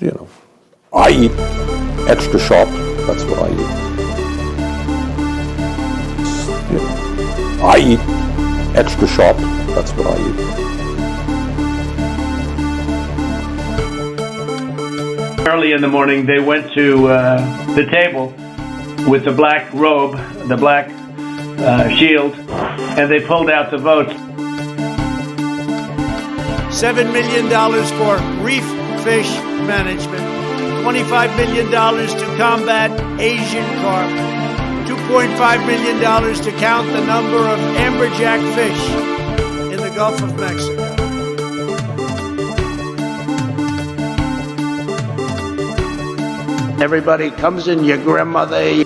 You know, I eat extra sharp. That's what I eat. You know, I eat extra sharp. That's what I eat. Early in the morning, they went to the table with the black robe, the black shield, and they pulled out the votes. $7 million for reef fish management, $25 million to combat Asian carp, $2.5 million to count the number of amberjack fish in the Gulf of Mexico. Everybody comes in, your grandmother.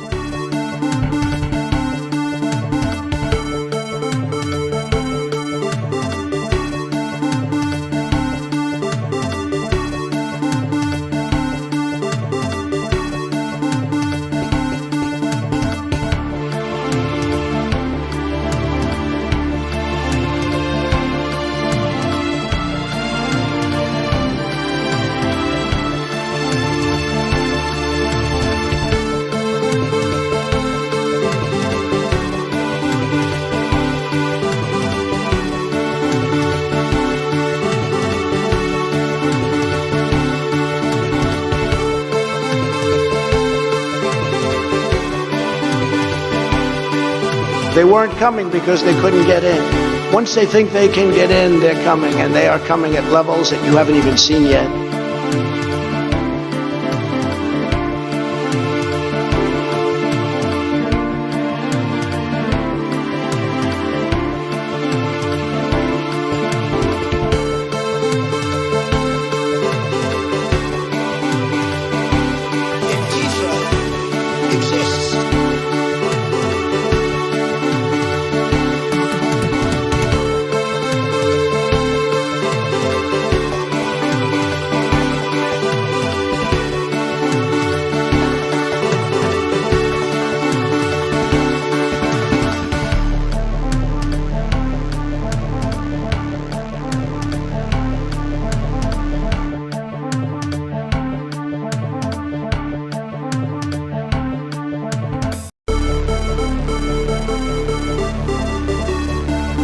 They weren't coming because they couldn't get in. Once they think they can get in, they're coming, and they are coming at levels that you haven't even seen yet.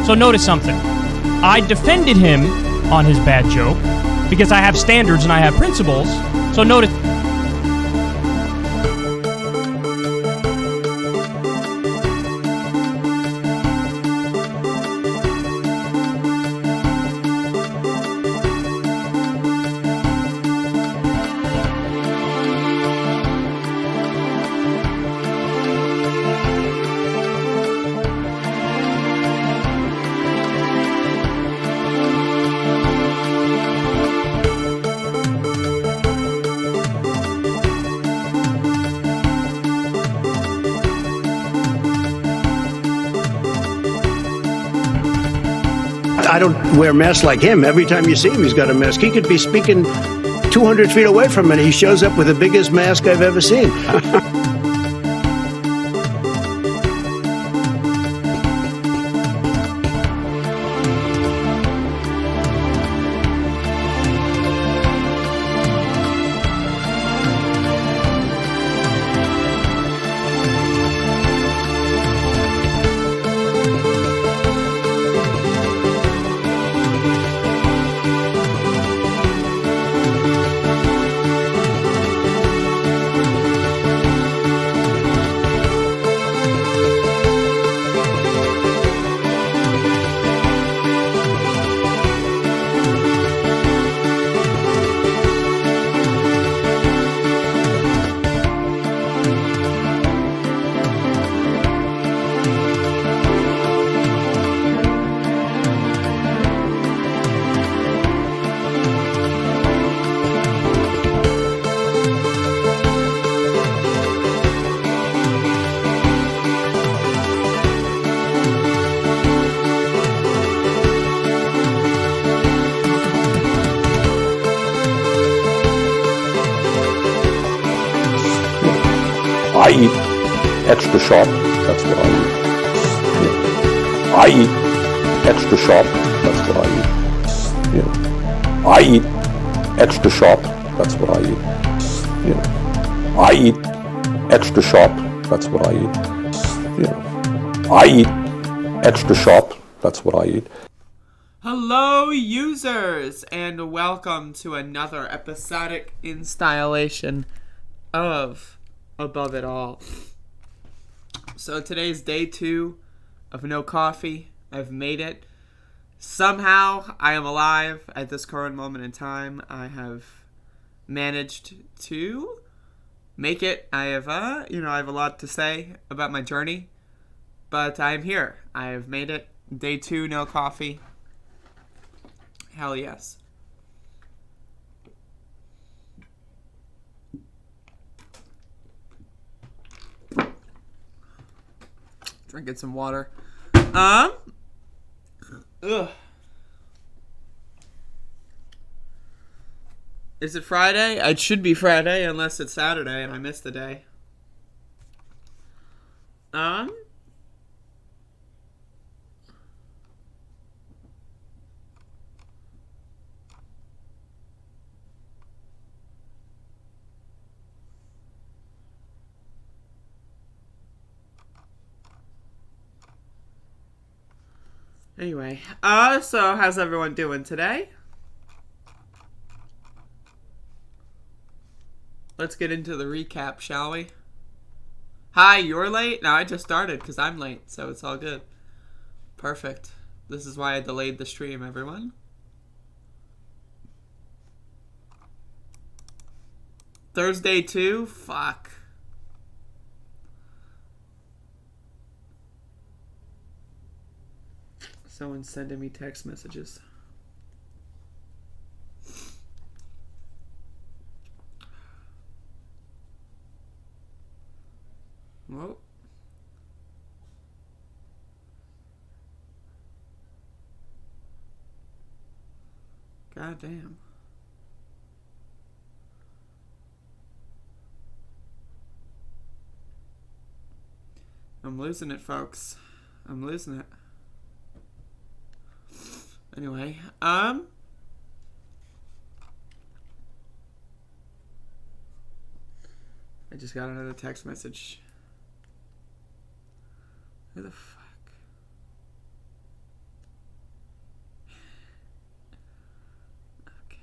So notice something. I defended him on his bad joke because I have standards and I have principles. So notice. I don't wear masks like him. Every time you see him, he's got a mask. He could be speaking 200 feet away from it. He shows up with the biggest mask I've ever seen. I eat extra sharp. That's what I eat. I eat extra sharp. That's what I eat. I eat extra sharp. That's what I eat. You know, I eat extra sharp. That's what I eat. You know, I eat extra sharp. That's what I eat. Hello, users, and welcome to another episodic installation of Above It All. So today's day 2 of no coffee. I've made it. Somehow I am alive at this current moment in time. I have managed to make it. I have I have a lot to say about my journey, but I am here. I have made it. Day 2, no coffee. Hell yes. Drinking some water. Ugh. Is it Friday? It should be Friday unless it's Saturday and I missed the day. Anyway, so how's everyone doing today? Let's get into the recap, shall we? Hi, you're late? No, I just started because I'm late, so it's all good. Perfect. This is why I delayed the stream, everyone. Thursday too? Fuck. Someone's sending me text messages. Whoa. God damn. I'm losing it, folks. I'm losing it. Anyway, I just got another text message. Who the fuck? Okay.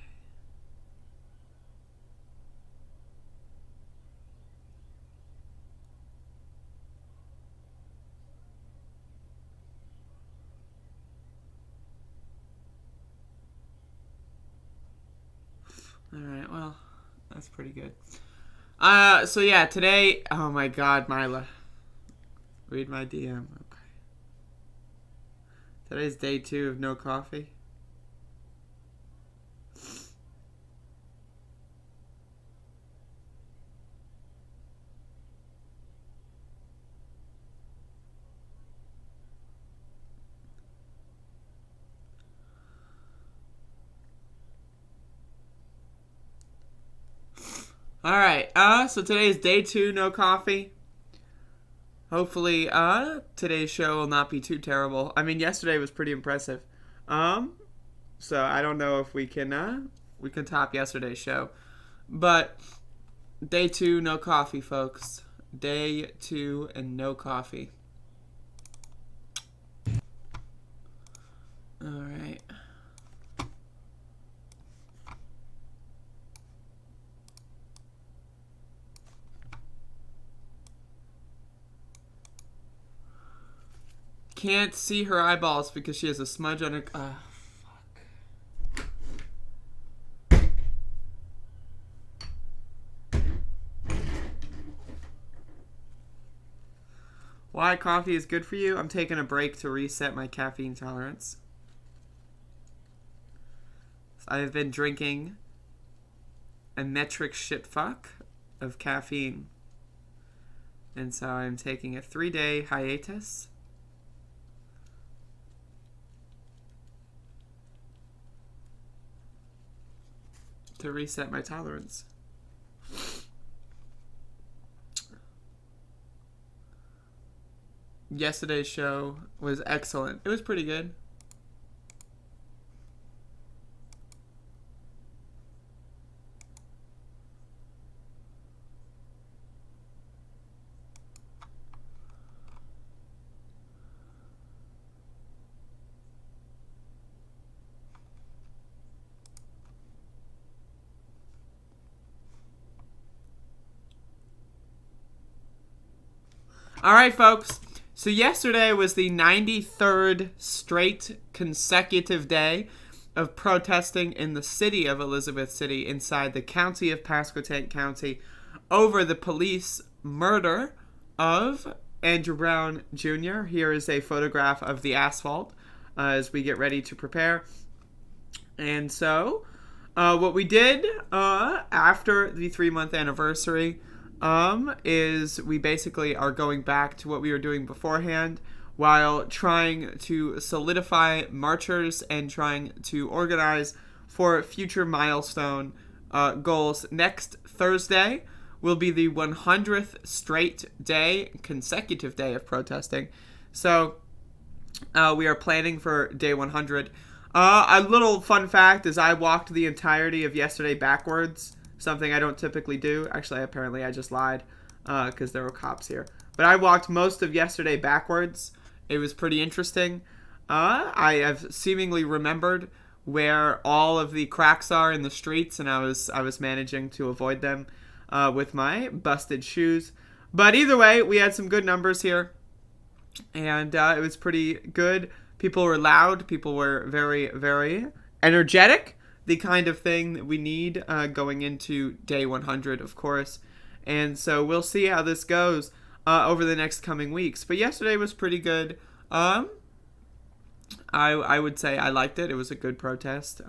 Alright, well, that's pretty good. So yeah, today, oh my god, Mila. Read my DM, okay. Today's day 2 of no coffee. Alright, so today is day 2, no coffee. Hopefully, today's show will not be too terrible. I mean, yesterday was pretty impressive. So I don't know if we can top yesterday's show. But, day 2, no coffee, folks. Day 2 and no coffee. Alright. Can't see her eyeballs because she has a smudge on her. Fuck. Why coffee is good for you? I'm taking a break to reset my caffeine tolerance. I've been drinking a metric shitfuck of caffeine. And so I'm taking a 3-day hiatus. To reset my tolerance. Yesterday's show was excellent. It was pretty good. All right, folks. So yesterday was the 93rd straight consecutive day of protesting in the city of Elizabeth City inside the county of Pasquotank County over the police murder of Andrew Brown Jr. Here is a photograph of the asphalt as we get ready to prepare. And so, what we did after the 3-month anniversary is we basically are going back to what we were doing beforehand while trying to solidify marchers and trying to organize for future milestone goals. Next Thursday will be the 100th straight day, consecutive day of protesting. So we are planning for day 100. A little fun fact is I walked the entirety of yesterday backwards, something I don't typically do. Actually, apparently I just lied because there were cops here. But I walked most of yesterday backwards. It was pretty interesting. I have seemingly remembered where all of the cracks are in the streets, and I was managing to avoid them with my busted shoes. But either way, we had some good numbers here, and it was pretty good. People were loud. People were very, very energetic. The kind of thing that we need going into day 100, of course. And so we'll see how this goes over the next coming weeks. But yesterday was pretty good. I would say I liked it. It was a good protest.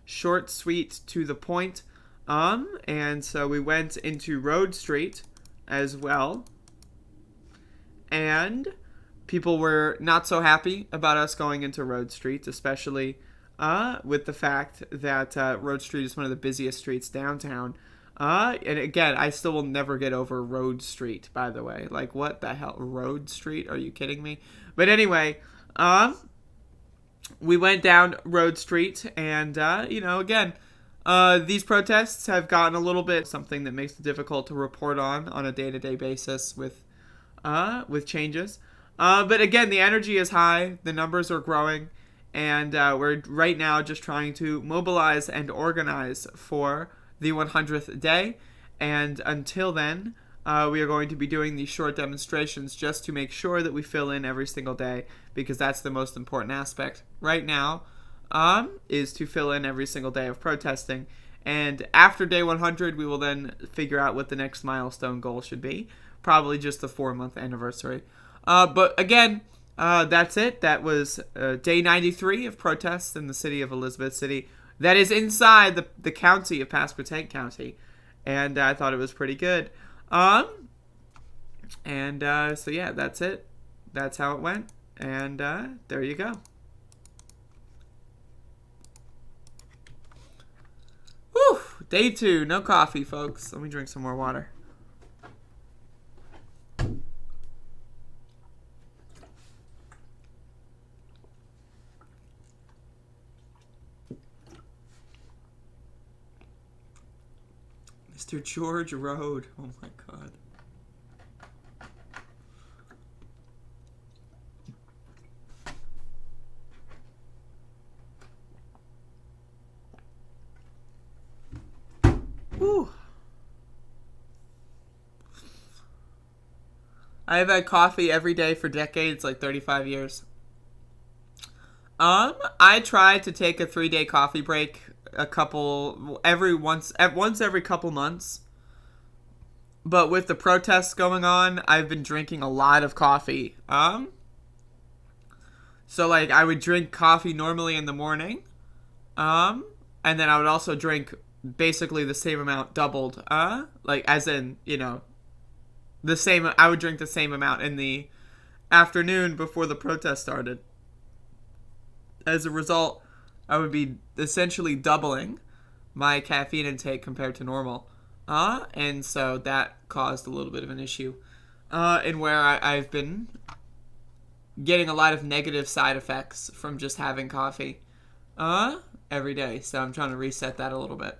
Short, sweet, to the point. And so we went into Road Street as well. And people were not so happy about us going into Road Street, especially with the fact that Road Street is one of the busiest streets downtown. And again, I still will never get over Road Street, by the way. Like, what the hell? Road Street? Are you kidding me? But anyway, we went down Road Street, and, again, these protests have gotten a little bit something that makes it difficult to report on a day-to-day basis with changes. But again, the energy is high, the numbers are growing, and we're right now just trying to mobilize and organize for the 100th day. And until then, we are going to be doing these short demonstrations just to make sure that we fill in every single day, because that's the most important aspect right now, is to fill in every single day of protesting. And after day 100, we will then figure out what the next milestone goal should be. Probably just the 4-month anniversary. But again, that's it. That was day 93 of protests in the city of Elizabeth City. That is inside the county of Pasquotank County. And I thought it was pretty good. So yeah, that's it. That's how it went. And there you go. Whew! Day 2. No coffee, folks. Let me drink some more water. Mr. George Road. Oh my God. Whew. I have had coffee every day for decades, like 35 years. I try to take a 3-day coffee break once every couple months. But with the protests going on, I've been drinking a lot of coffee. So like I would drink coffee normally in the morning. And then I would also drink basically the same amount doubled. Like as in, the same, I would drink the same amount in the afternoon before the protest started. As a result, I would be essentially doubling my caffeine intake compared to normal. And so that caused a little bit of an issue. In where I've been getting a lot of negative side effects from just having coffee every day. So I'm trying to reset that a little bit.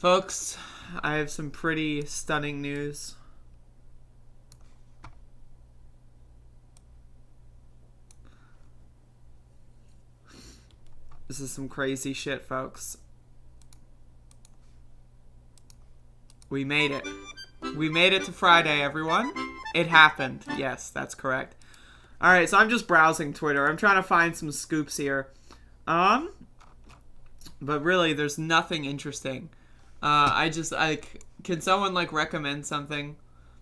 Folks, I have some pretty stunning news. This is some crazy shit, folks. We made it. We made it to Friday, everyone. It happened. Yes, that's correct. Alright, so I'm just browsing Twitter. I'm trying to find some scoops here. But really, there's nothing interesting. Can someone, recommend something?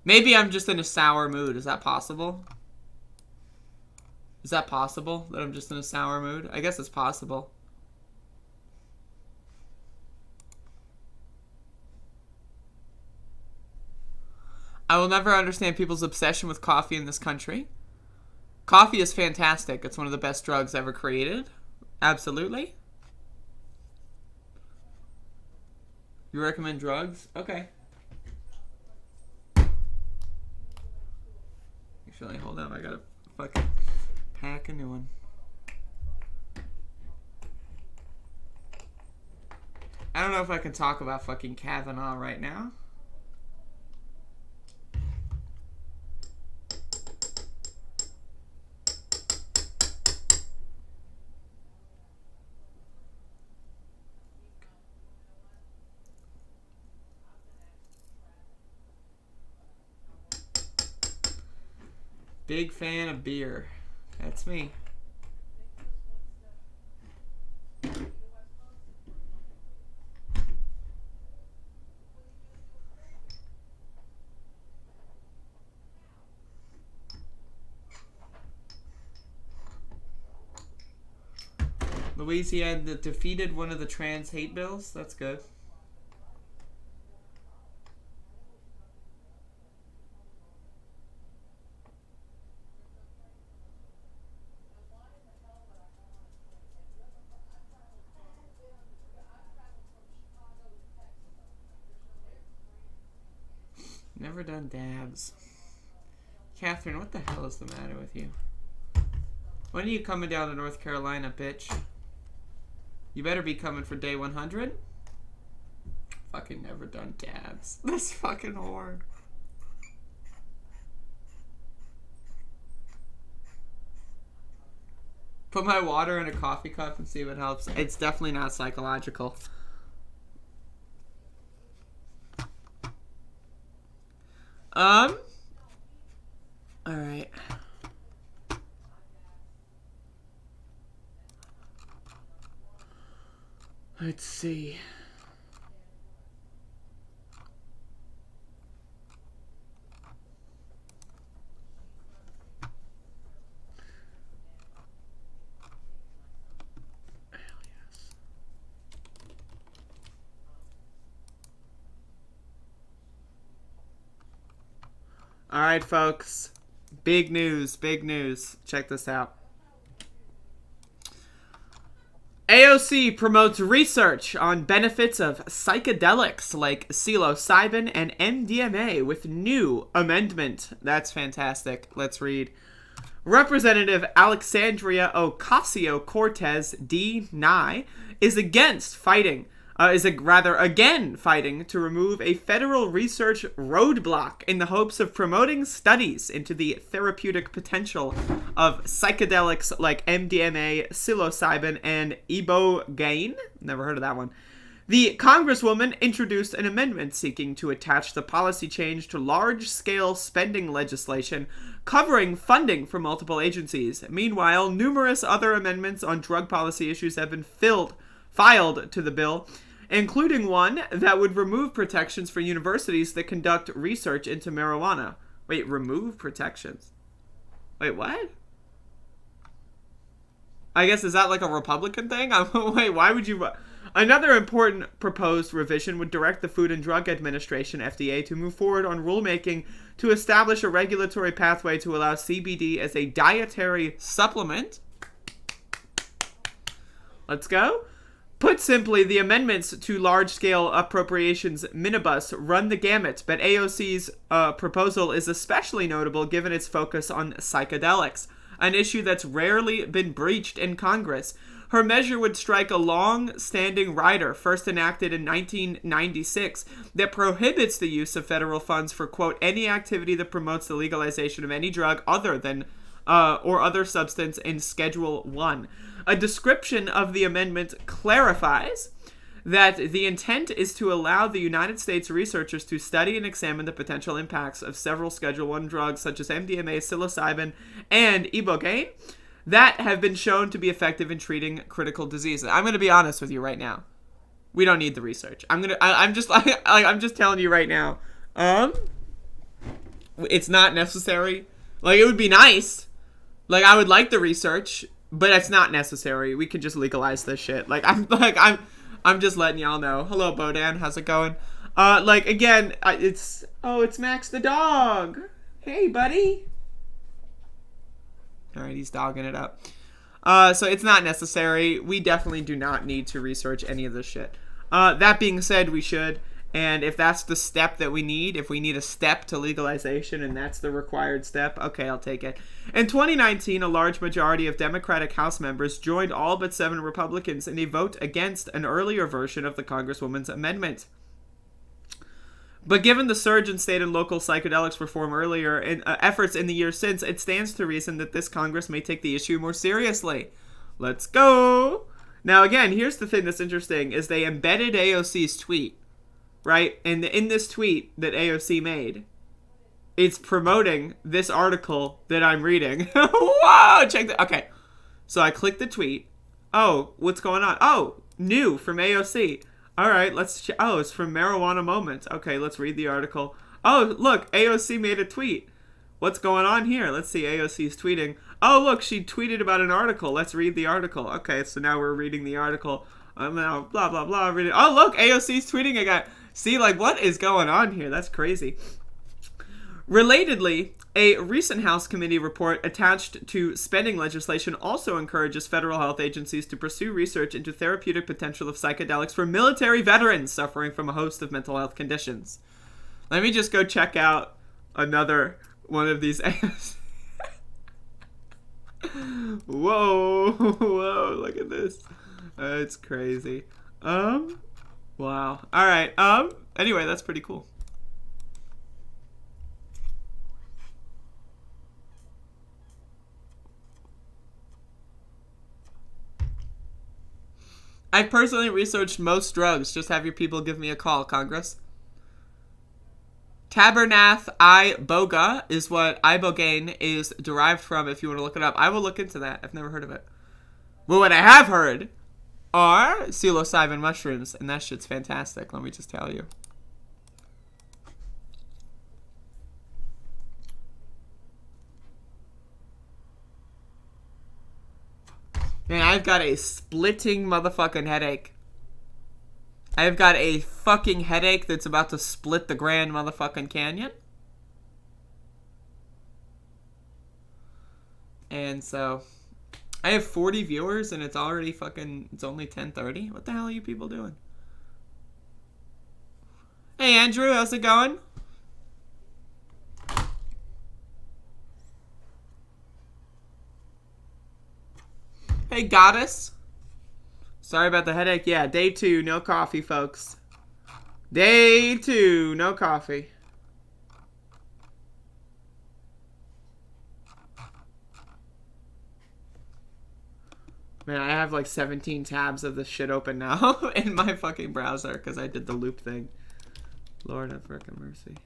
Maybe I'm just in a sour mood. Is that possible? Is that possible, that I'm just in a sour mood? I guess it's possible. I will never understand people's obsession with coffee in this country. Coffee is fantastic. It's one of the best drugs ever created. Absolutely. You recommend drugs? Okay. Actually, hold on. I gotta fucking pack a new one. I don't know if I can talk about fucking Kavanaugh right now. Big fan of beer. That's me. Louisiana defeated one of the trans hate bills. That's good. Never done dabs. Catherine, what the hell is the matter with you? When are you coming down to North Carolina, bitch? You better be coming for day 100. Fucking never done dabs. This fucking whore. Put my water in a coffee cup and see what helps. It's definitely not psychological. Alright. Let's see. Alright, folks. Big news, big news. Check this out. AOC promotes research on benefits of psychedelics like psilocybin and MDMA with new amendment. That's fantastic. Let's read. Representative Alexandria Ocasio-Cortez, D9, is again fighting to remove a federal research roadblock in the hopes of promoting studies into the therapeutic potential of psychedelics like MDMA, psilocybin, and ibogaine. Never heard of that one. The Congresswoman introduced an amendment seeking to attach the policy change to large-scale spending legislation covering funding for multiple agencies. Meanwhile, numerous other amendments on drug policy issues have been filed to the bill, including one that would remove protections for universities that conduct research into marijuana. Wait, remove protections? Wait, what? I guess, is that like a Republican thing? Wait, why would you... Another important proposed revision would direct the Food and Drug Administration, FDA, to move forward on rulemaking to establish a regulatory pathway to allow CBD as a dietary supplement. Let's go. Put simply, the amendments to large-scale appropriations minibus run the gamut, but AOC's proposal is especially notable given its focus on psychedelics, an issue that's rarely been breached in Congress. Her measure would strike a long-standing rider, first enacted in 1996, that prohibits the use of federal funds for, quote, any activity that promotes the legalization of any drug other than or other substance in Schedule 1. A description of the amendment clarifies that the intent is to allow the United States researchers to study and examine the potential impacts of several Schedule 1 drugs such as MDMA, psilocybin, and ibogaine that have been shown to be effective in treating critical diseases. I'm going to be honest with you right now. We don't need the research. I'm just telling you right now. It's not necessary. Like, it would be nice. Like, I would like the research, but it's not necessary. We can just legalize this shit. I'm just letting y'all know. Hello, Bodan. How's it going? Again, it's Max the dog. Hey, buddy. All right, he's dogging it up. So it's not necessary. We definitely do not need to research any of this shit. That being said, we should. And if that's the step that we need, if we need a step to legalization and that's the required step, okay, I'll take it. In 2019, a large majority of Democratic House members joined all but 7 Republicans in a vote against an earlier version of the Congresswoman's amendment. But given the surge in state and local psychedelics reform earlier and efforts in the years since, it stands to reason that this Congress may take the issue more seriously. Let's go! Now again, here's the thing that's interesting, is they embedded AOC's tweet. Right? And in this tweet that AOC made, it's promoting this article that I'm reading. Whoa! Check that. Okay. So I click the tweet. Oh, what's going on? Oh, new from AOC. All right, let's oh, it's from Marijuana Moments. Okay, let's read the article. Oh, look, AOC made a tweet. What's going on here? Let's see, AOC's tweeting. Oh, look, she tweeted about an article. Let's read the article. Okay, so now we're reading the article. I'm now blah, blah, blah. Reading. Oh, look, AOC's tweeting again. See, what is going on here? That's crazy. Relatedly, a recent House committee report attached to spending legislation also encourages federal health agencies to pursue research into therapeutic potential of psychedelics for military veterans suffering from a host of mental health conditions. Let me just go check out another one of these. Whoa, look at this. It's crazy. Wow. All right. Anyway, that's pretty cool. I've personally researched most drugs. Just have your people give me a call, Congress. Tabernath iboga is what ibogaine is derived from, if you want to look it up. I will look into that. I've never heard of it. Well, what I have heard are psilocybin mushrooms, and that shit's fantastic, let me just tell you. Man, I've got a splitting motherfucking headache. I've got a fucking headache that's about to split the Grand motherfucking Canyon. And so I have 40 viewers and it's already it's only 10:30. What the hell are you people doing? Hey Andrew, how's it going? Hey Goddess. Sorry about the headache. Yeah, day 2, no coffee, folks. Day 2, no coffee. Man, I have 17 tabs of this shit open now in my fucking browser because I did the loop thing. Lord have fucking mercy.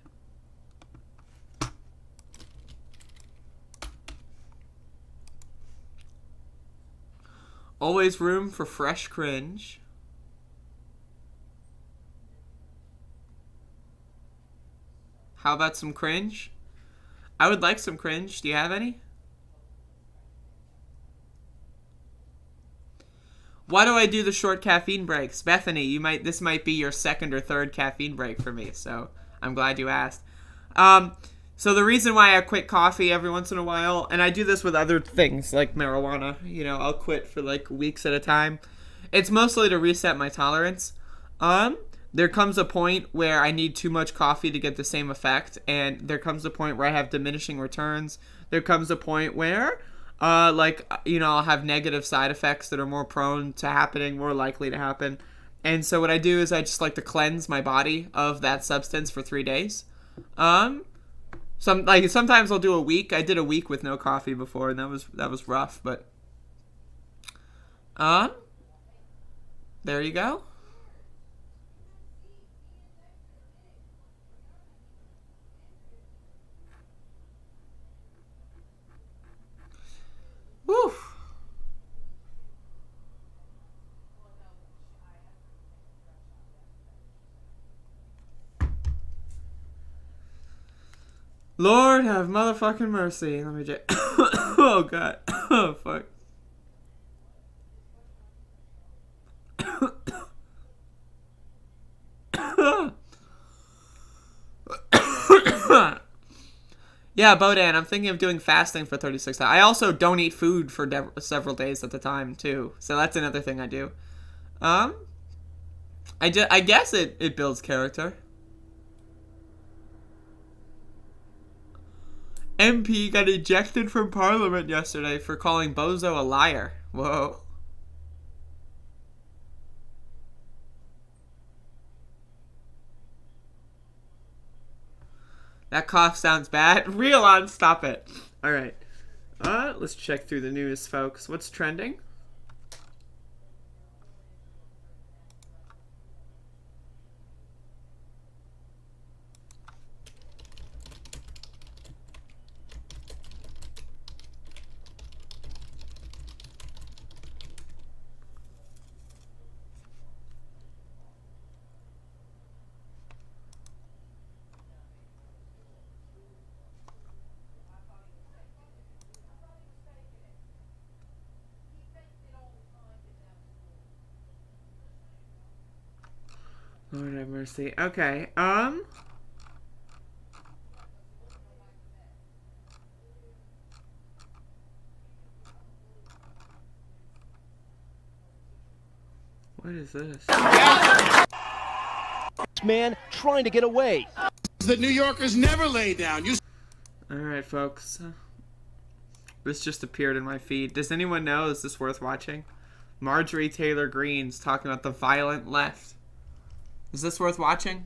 Always room for fresh cringe. How about some cringe? I would like some cringe. Do you have any? Why do I do the short caffeine breaks? Bethany, this might be your second or third caffeine break for me, so I'm glad you asked. So the reason why I quit coffee every once in a while, and I do this with other things like marijuana, I'll quit for weeks at a time. It's mostly to reset my tolerance. There comes a point where I need too much coffee to get the same effect, and there comes a point where I have diminishing returns. There comes a point where like, you know, I'll have negative side effects that are more prone to happening, more likely to happen. And so what I do is I just like to cleanse my body of that substance for 3 days. Sometimes I'll do a week. I did a week with no coffee before, and that was rough, but there you go. Woo. Lord have motherfucking mercy. Let me just. Oh god. Oh fuck. Yeah, Bodan, I'm thinking of doing fasting for 36 hours. I also don't eat food for several days at the time, too. So that's another thing I do. I guess it builds character. MP got ejected from Parliament yesterday for calling Bozo a liar. Whoa. That cough sounds bad. Real on, stop it. Alright. Let's check through the news, folks. What's trending? Lord have mercy. Okay, what is this? Man trying to get away. The New Yorkers never lay down. Alright, folks. This just appeared in my feed. Does anyone know? Is this worth watching? Marjorie Taylor Greene's talking about the violent left. Is this worth watching?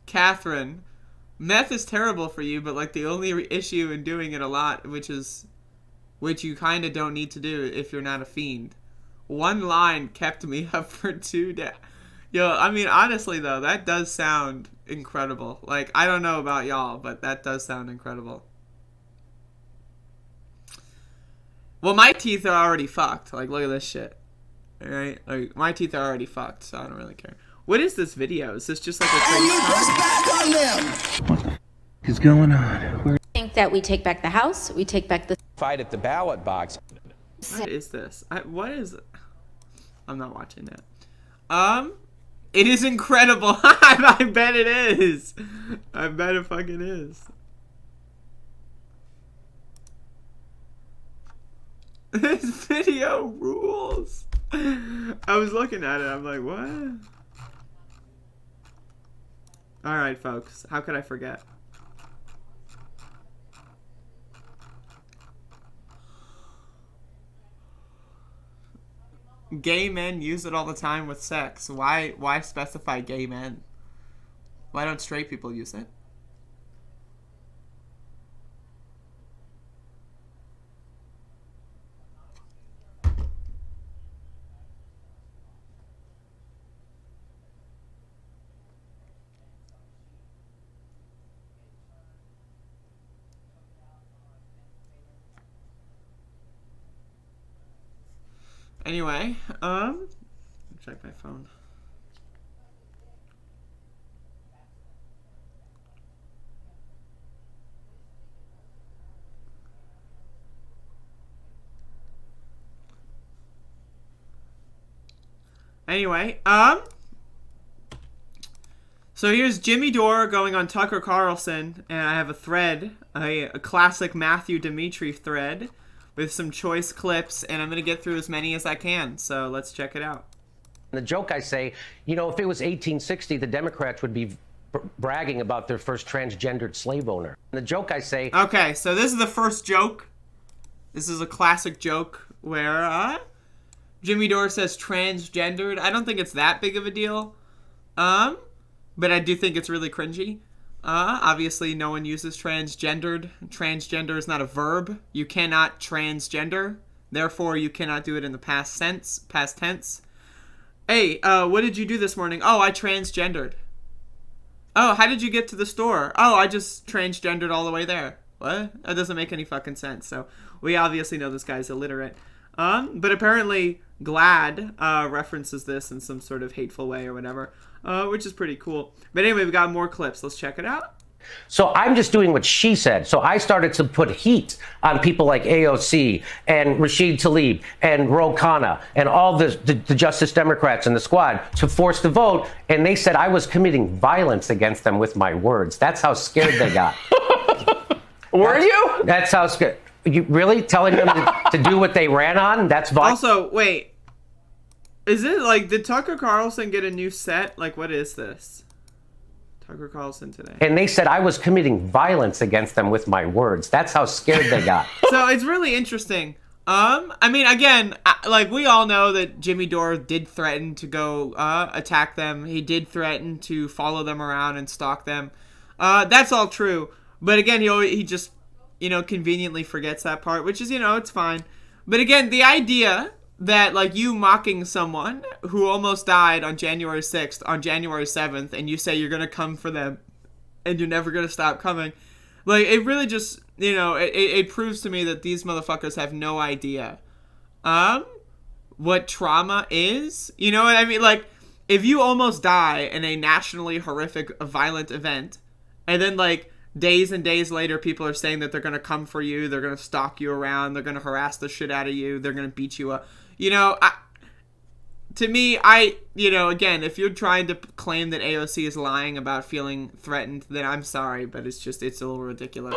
Catherine, meth is terrible for you, but like the only issue in doing it a lot, which you kind of don't need to do if you're not a fiend. One line kept me up for 2 days. Yo, I mean, honestly, though, that does sound incredible. Like, I don't know about y'all, but that does sound incredible. Well, my teeth are already fucked. Like, look at this shit. Alright? Like, my teeth are already fucked, so I don't really care. What is this video? Is this just like a crazy Back on them. What the f is going on? Where I think that we take back the House, we take back the fight at the ballot box? What is this? What is... I'm not watching that. It is incredible. I bet it is. I bet it fucking is. This video rules. I was looking at it. I'm like, what? Alright, folks. How could I forget? Gay men use it all the time with sex. Why specify gay men? Why don't straight people use it? Anyway, check my phone. Anyway, So here's Jimmy Dore going on Tucker Carlson, and I have a thread, a classic Matthew Dimitri thread with some choice clips, and I'm going to get through as many as I can. So let's check it out. The joke I say, you know, if it was 1860, the Democrats would be bragging about their first transgendered slave owner. The joke I say... Okay, so this is the first joke. This is a classic joke where Jimmy Dore says transgendered. I don't think it's that big of a deal. But I do think it's really cringy. Obviously, no one uses transgendered. Transgender is not a verb. You cannot transgender. Therefore, you cannot do it in the past tense. Hey, what did you do this morning? Oh, I transgendered. Oh, how did you get to the store? Oh, I just transgendered all the way there. What? That doesn't make any fucking sense. So, we obviously know this guy's illiterate. But apparently, GLAD references this in some sort of hateful way or whatever. Which is pretty cool. But anyway, we got more clips. Let's check it out. So I'm just doing what she said. So I started to put heat on people like AOC and Rashid Tlaib and Ro Khanna and all the Justice Democrats and the squad to force the vote. And they said I was committing violence against them with my words. That's how scared they got. Were you? That's how scared. You really telling them to do what they ran on? That's violence. Also, wait. Is it like, did Tucker Carlson get a new set? Like, what is this? Tucker Carlson today. And they said I was committing violence against them with my words. That's how scared they got. So it's really interesting. I mean, again, like, we all know that Jimmy Dore did threaten to go attack them. He did threaten to follow them around and stalk them. That's all true. But again, he just, conveniently forgets that part, which is, it's fine. But again, the idea that, like, you mocking someone who almost died on January 6th, on January 7th, and you say you're going to come for them and you're never going to stop coming. Like, it really just, it proves to me that these motherfuckers have no idea what trauma is. You know what I mean? Like, if you almost die in a nationally horrific, violent event, and then, like, days and days later, people are saying that they're going to come for you, they're going to stalk you around, they're going to harass the shit out of you, they're going to beat you up. To me, again, if you're trying to claim that AOC is lying about feeling threatened, then I'm sorry, but it's a little ridiculous.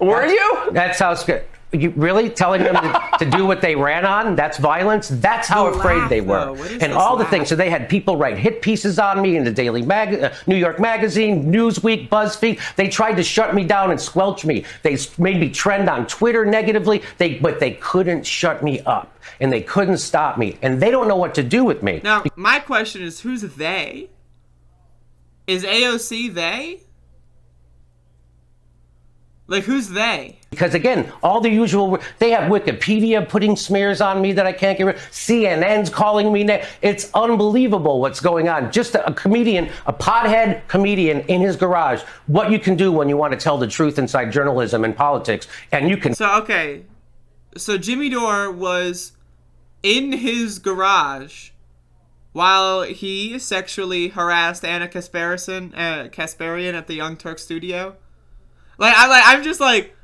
Were you? That's how scared. You really telling them to do what they ran on? That's violence. That's how afraid they were. And all the things. So they had people write hit pieces on me in the Daily New York Magazine, Newsweek, BuzzFeed. They tried to shut me down and squelch me. They made me trend on Twitter negatively. But they couldn't shut me up, and they couldn't stop me. And they don't know what to do with me. Now, my question is, who's they? Is AOC they? Like, who's they? Because, again, all the usual... They have Wikipedia putting smears on me that I can't get rid of. CNN's calling me... It's unbelievable what's going on. Just a comedian, a pothead comedian in his garage. What you can do when you want to tell the truth inside journalism and politics. And you can... So, okay. So, Jimmy Dore was in his garage while he sexually harassed Anna Kasparian at the Young Turk studio. I'm just like,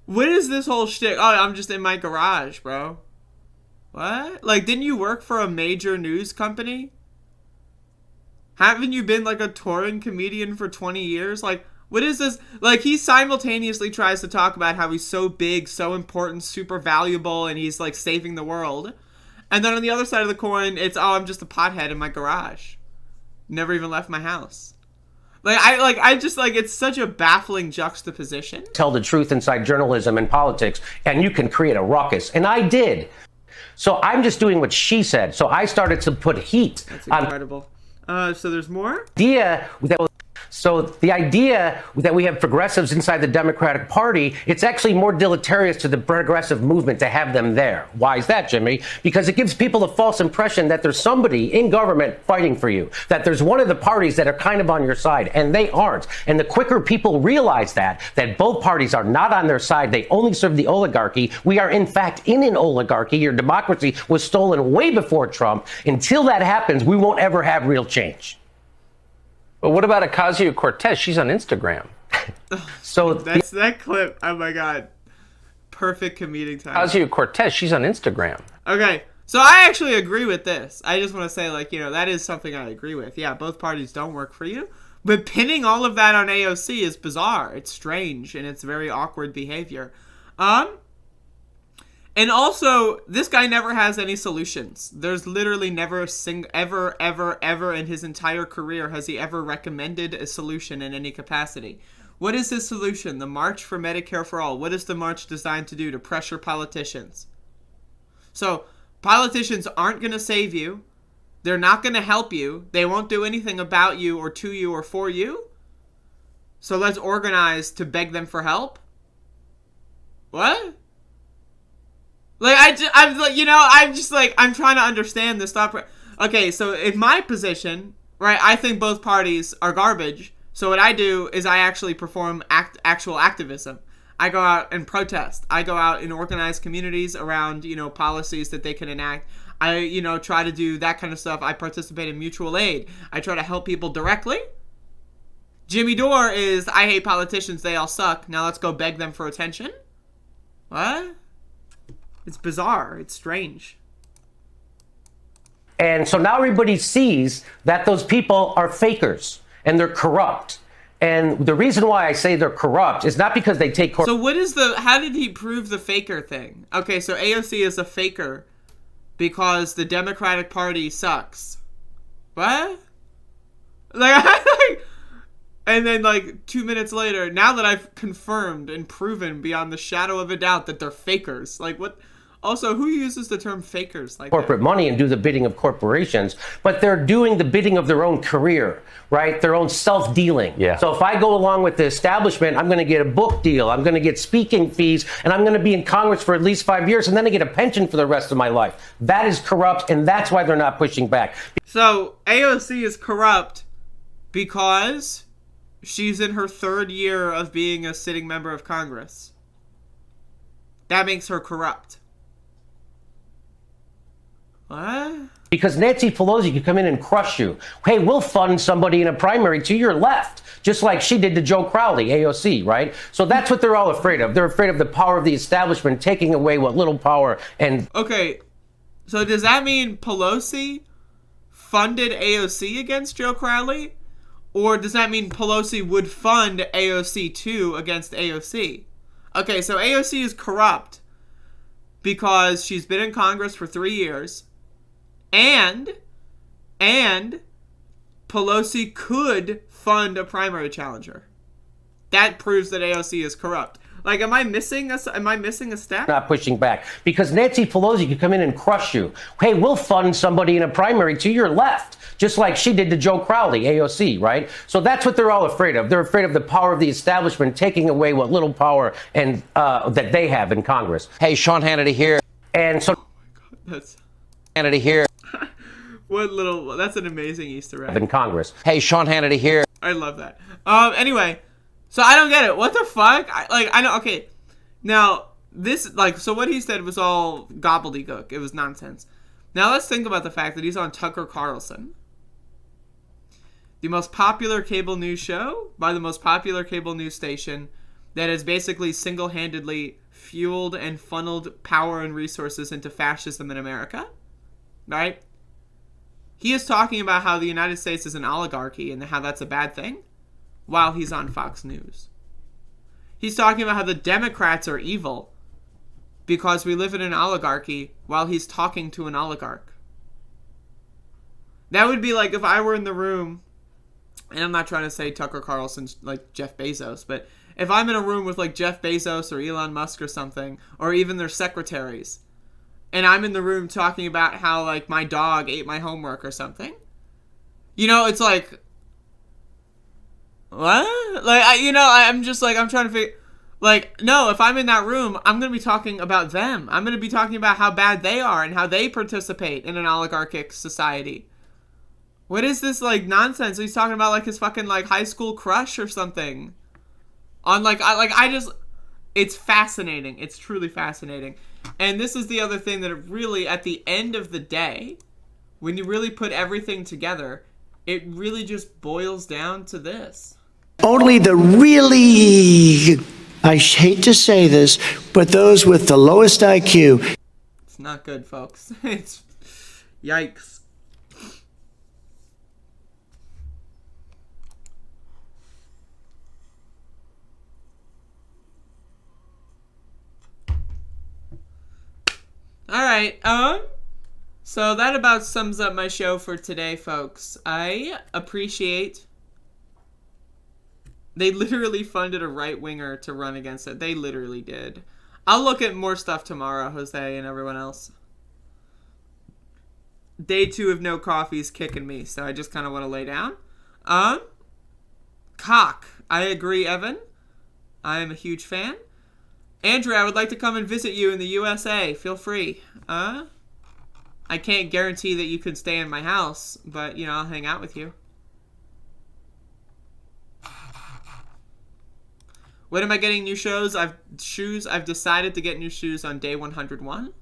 what is this whole shtick? Oh, I'm just in my garage, bro. What? Like, didn't you work for a major news company? Haven't you been, like, a touring comedian for 20 years? Like, what is this? Like, he simultaneously tries to talk about how he's so big, so important, super valuable, and he's, like, saving the world. And then on the other side of the coin, it's, oh, I'm just a pothead in my garage. Never even left my house. I just it's such a baffling juxtaposition. Tell the truth inside journalism and politics, and you can create a ruckus. And I did. So I'm just doing what she said. So I started to put heat. That's incredible. So there's more? So the idea that we have progressives inside the Democratic Party, it's actually more deleterious to the progressive movement to have them there. Why is that, Jimmy? Because it gives people a false impression that there's somebody in government fighting for you, that there's one of the parties that are kind of on your side, and they aren't. And the quicker people realize that both parties are not on their side, they only serve the oligarchy. We are, in fact, in an oligarchy. Your democracy was stolen way before Trump. Until that happens, we won't ever have real change. But what about Ocasio-Cortez? She's on Instagram. So that's that clip. Oh my God. Perfect comedic time. Ocasio-Cortez, she's on Instagram. Okay. So I actually agree with this. I just want to say, like, that is something I agree with. Yeah, both parties don't work for you. But pinning all of that on AOC is bizarre. It's strange, and it's very awkward behavior. And also, this guy never has any solutions. There's literally never ever in his entire career has he ever recommended a solution in any capacity. What is his solution? The March for Medicare for All. What is the march designed to do? To pressure politicians. So, politicians aren't going to save you. They're not going to help you. They won't do anything about you or to you or for you. So let's organize to beg them for help. What? Like, I'm trying to understand this thought. Okay, so in my position, right, I think both parties are garbage. So what I do is I actually perform actual activism. I go out and protest. I go out and organize communities around, policies that they can enact. I, try to do that kind of stuff. I participate in mutual aid. I try to help people directly. Jimmy Dore is, I hate politicians. They all suck. Now let's go beg them for attention. What? It's bizarre. It's strange. And so now everybody sees that those people are fakers and they're corrupt. And the reason why I say they're corrupt is not because they take... So how did he prove the faker thing? Okay, so AOC is a faker because the Democratic Party sucks. What? And then 2 minutes later, now that I've confirmed and proven beyond the shadow of a doubt that they're fakers, what? Also, who uses the term fakers like corporate that? Money and do the bidding of corporations, but they're doing the bidding of their own career, right? Their own self-dealing. Yeah. So if I go along with the establishment, I'm going to get a book deal, I'm going to get speaking fees, and I'm going to be in Congress for at least 5 years, and then I get a pension for the rest of my life. That is corrupt, and that's why they're not pushing back. So AOC is corrupt because she's in her 3rd year of being a sitting member of Congress. That makes her corrupt. What? Because Nancy Pelosi could come in and crush you. Hey, we'll fund somebody in a primary to your left, just like she did to Joe Crowley, AOC, right? So that's what they're all afraid of. They're afraid of the power of the establishment taking away what little power and... Okay, so does that mean Pelosi funded AOC against Joe Crowley? Or does that mean Pelosi would fund AOC too against AOC? Okay, so AOC is corrupt because she's been in Congress for 3 years. And Pelosi could fund a primary challenger. That proves that AOC is corrupt. Am I missing a step? Not pushing back. Because Nancy Pelosi could come in and crush you. Hey, we'll fund somebody in a primary to your left, just like she did to Joe Crowley, AOC, right? So that's what they're all afraid of. They're afraid of the power of the establishment taking away what little power and that they have in Congress. Hey, Sean Hannity here. And so... Oh my God, that's... Hannity here. That's an amazing Easter egg. In Congress. Hey, Sean Hannity here. I love that. Anyway, so I don't get it. What the fuck? I know. Okay, now this so what he said was all gobbledygook. It was nonsense. Now let's think about the fact that he's on Tucker Carlson, the most popular cable news show by the most popular cable news station that has basically single-handedly fueled and funneled power and resources into fascism in America. Right? He is talking about how the United States is an oligarchy and how that's a bad thing while he's on Fox News. He's talking about how the Democrats are evil because we live in an oligarchy while he's talking to an oligarch. That would be like if I were in the room, and I'm not trying to say Tucker Carlson's like Jeff Bezos, but if I'm in a room with like Jeff Bezos or Elon Musk or something, or even their secretaries, and I'm in the room talking about how, like, my dog ate my homework or something. It's like... What? I'm just, I'm trying to figure... no, if I'm in that room, I'm going to be talking about them. I'm going to be talking about how bad they are and how they participate in an oligarchic society. What is this, nonsense? He's talking about, his fucking, high school crush or something. On, It's fascinating. It's truly fascinating. And this is the other thing that it really, at the end of the day, when you really put everything together, it really just boils down to this. Only the really, I hate to say this, but those with the lowest IQ. It's not good, folks. It's yikes. All right. So that about sums up my show for today, folks. I appreciate. They literally funded a right-winger to run against it. They literally did. I'll look at more stuff tomorrow, Jose and everyone else. Day 2 of no coffee is kicking me, so I just kind of want to lay down. Cock. I agree, Evan. I am a huge fan. Andrea, I would like to come and visit you in the USA. Feel free. I can't guarantee that you can stay in my house, but, you know, I'll hang out with you. When am I getting new shoes? I've decided to get new shoes on day 101.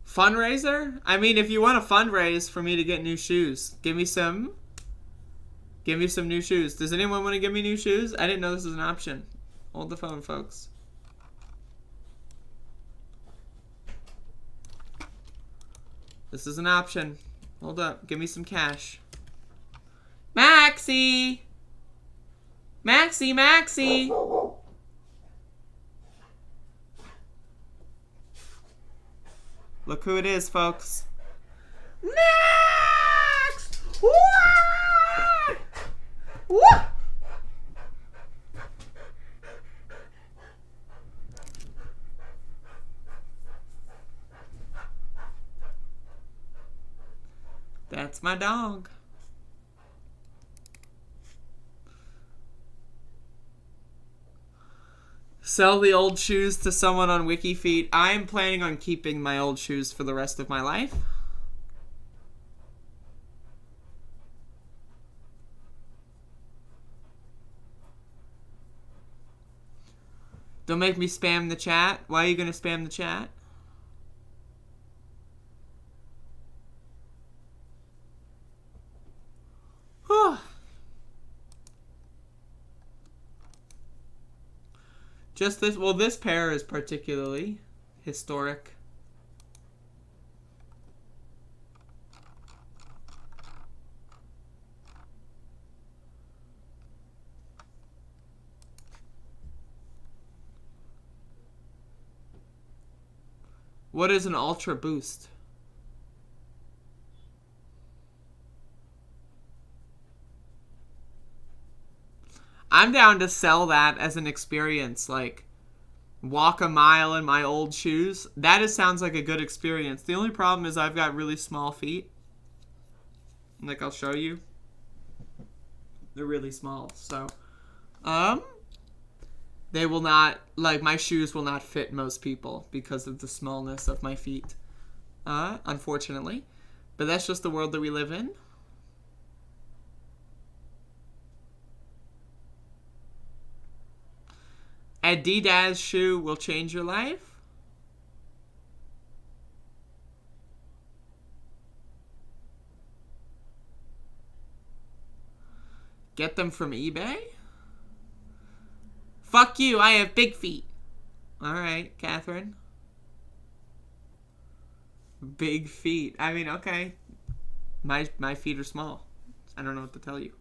Fundraiser? I mean, if you want to fundraise for me to get new shoes, give me some new shoes. Does anyone want to give me new shoes? I didn't know this was an option. Hold the phone, folks. This is an option. Hold up. Give me some cash. Maxie! Maxie! Look who it is, folks. Next! Wah! Wah! That's my dog. Sell the old shoes to someone on WikiFeet. I'm planning on keeping my old shoes for the rest of my life. Don't make me spam the chat. Why are you going to spam the chat? Whew. Just this, well, this pair is particularly historic. What is an Ultra Boost? I'm down to sell that as an experience, like walk a mile in my old shoes. That sounds like a good experience. The only problem is I've got really small feet. Like, I'll show you. They're really small, so they will not, like, my shoes will not fit most people because of the smallness of my feet, unfortunately. But that's just the world that we live in. Adidas shoe will change your life. Get them from eBay? Fuck you, I have big feet. Alright, Catherine. Big feet. I mean, okay. My feet are small. I don't know what to tell you.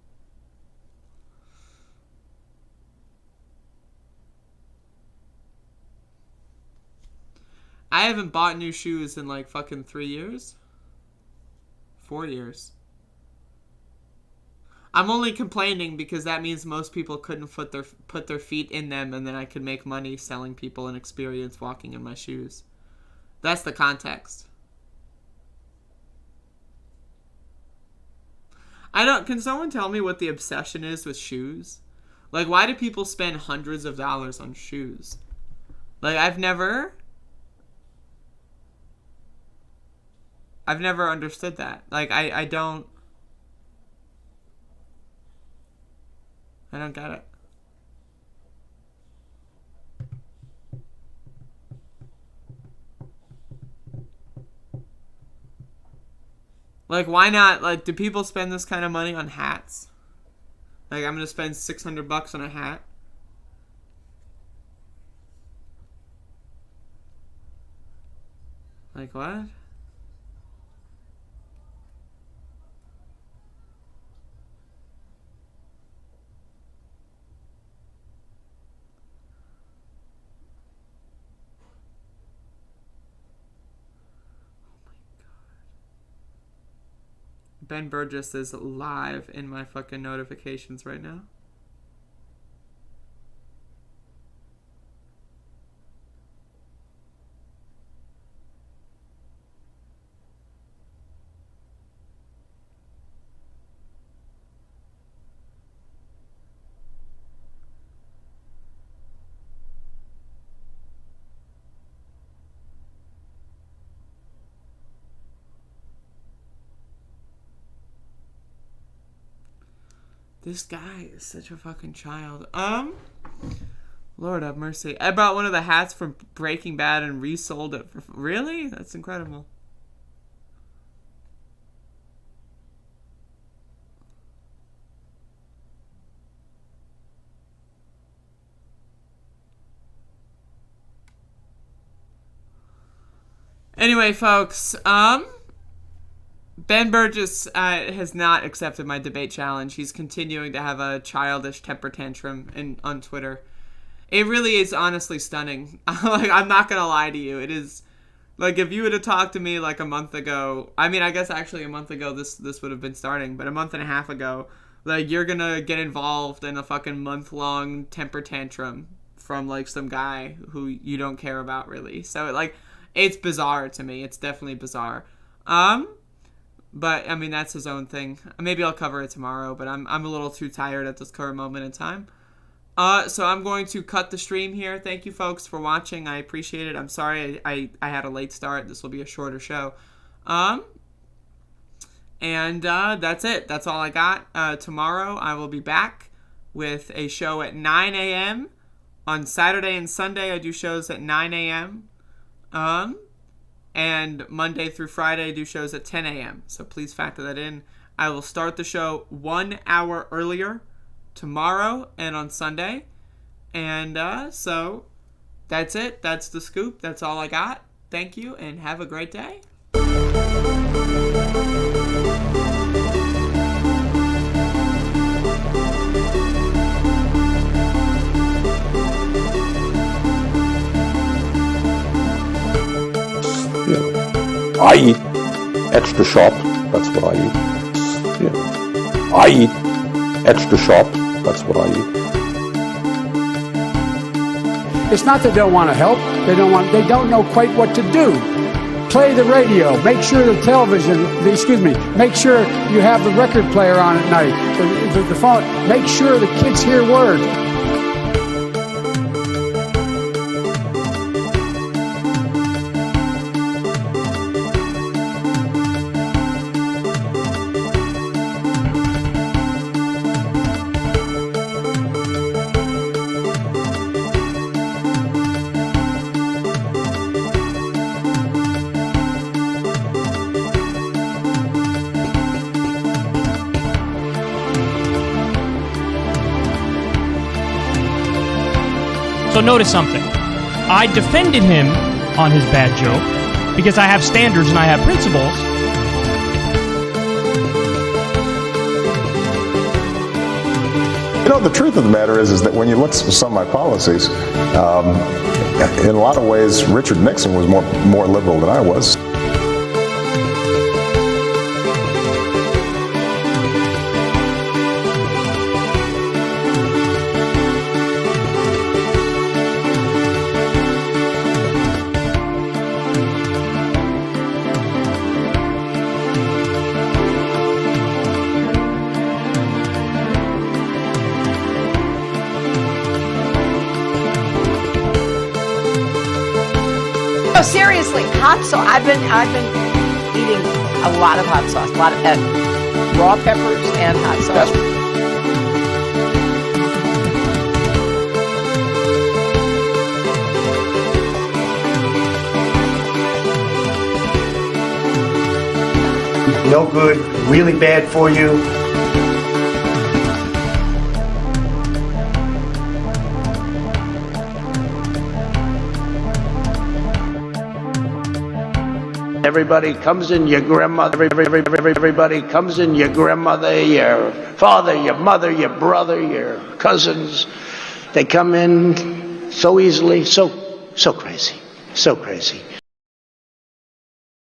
I haven't bought new shoes in like fucking 3 years. 4 years. I'm only complaining because that means most people couldn't put their feet in them, and then I could make money selling people an experience walking in my shoes. That's the context. Can someone tell me what the obsession is with shoes? Like, why do people spend hundreds of dollars on shoes? Like, I've never... I've never understood that. Like, I don't get it. Like, why not? Like, do people spend this kind of money on hats? Like, I'm gonna spend $600 on a hat. Like, what? Ben Burgess is live in my fucking notifications right now. This guy is such a fucking child. Lord have mercy. I bought one of the hats from Breaking Bad and resold it for... Really? That's incredible. Anyway, folks, Ben Burgess has not accepted my debate challenge. He's continuing to have a childish temper tantrum on Twitter. It really is honestly stunning. Like, I'm not gonna lie to you. It is, like, if you would have talked to me like a month ago, I mean, I guess actually a month ago this would have been starting, but a month and a half ago, like, you're gonna get involved in a fucking month-long temper tantrum from, like, some guy who you don't care about, really. So, like, it's bizarre to me. It's definitely bizarre. But, I mean, that's his own thing. Maybe I'll cover it tomorrow, but I'm a little too tired at this current moment in time. So I'm going to cut the stream here. Thank you, folks, for watching. I appreciate it. I'm sorry I had a late start. This will be a shorter show. And that's it. That's all I got. Tomorrow I will be back with a show at 9 a.m. On Saturday and Sunday, I do shows at 9 a.m. And Monday through Friday, I do shows at 10 a.m. So please factor that in. I will start the show 1 hour earlier tomorrow and on Sunday. And so that's it. That's the scoop. That's all I got. Thank you and have a great day. I eat extra sharp. That's what I eat. I eat extra sharp. That's what I eat. It's not that they don't want to help. They don't know quite what to do. Play the radio. Make sure the television. Make sure you have the record player on at night. The phone. Make sure the kids hear words. So notice something. I defended him on his bad joke because I have standards and I have principles. You know, the truth of the matter is that when you look at some of my policies, in a lot of ways, Richard Nixon was more liberal than I was. Seriously, hot sauce. I've been eating A lot of hot sauce. A lot of raw peppers and hot sauce. No good, really bad for you. Everybody comes in, your grandmother, everybody comes in, your grandmother, your father, your mother, your brother, your cousins. They come in so easily, so crazy, so crazy.